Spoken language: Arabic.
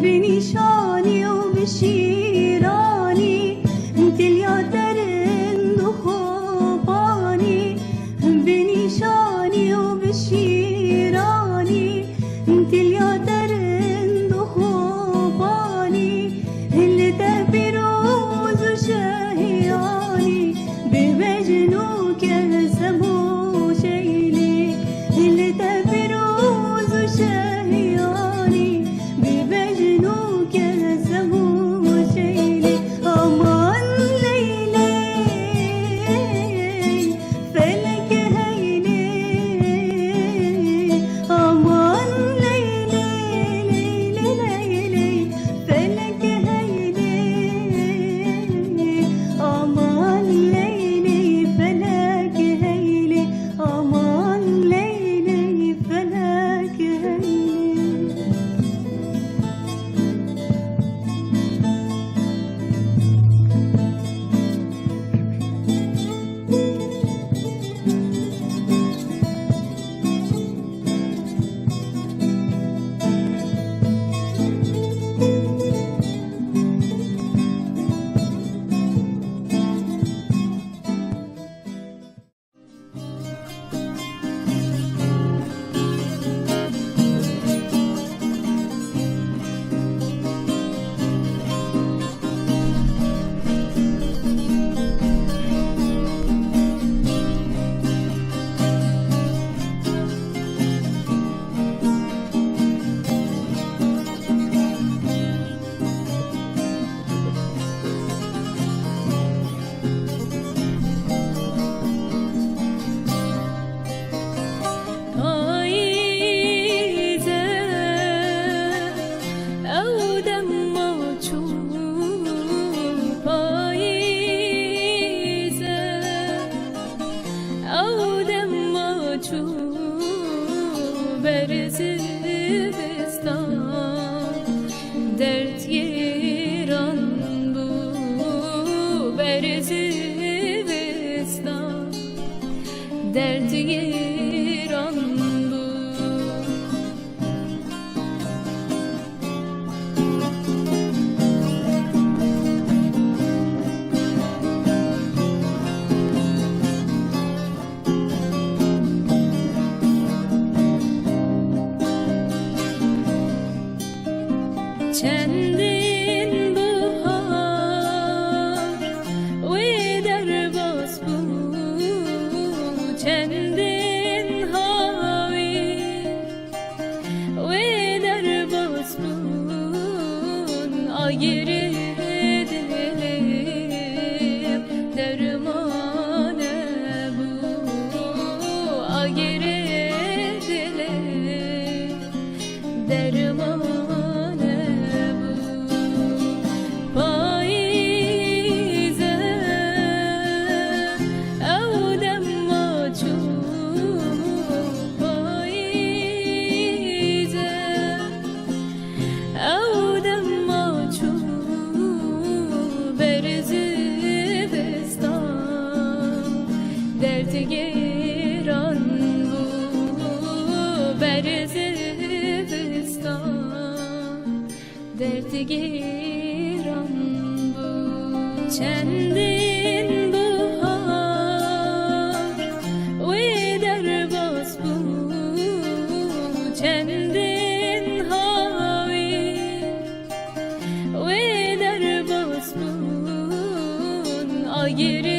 به نیشانی و به شیرانی دلیا درند و خوبانی به نیشانی و به شیرانی دلیا درند و خوبانی لده بیروز و شهیانی به مجنو کسم و شیلی لده بیروز و شهیانی به مجنو کسم و شیلی aman leyley felek heyle aman leyley leyley felek heyle aman leyley felek heyle aman leyley felek heyle dert yeran bu berzivestan dert yeran bu چندین بهار و در باز بود چندین هاوی و در باز بود آگری دلم درمانه بود آگری دلم درمانه گیران بو برزستان درد گیران بو چندین بهار و در باز بو چندین هاوی و در باز بو آگری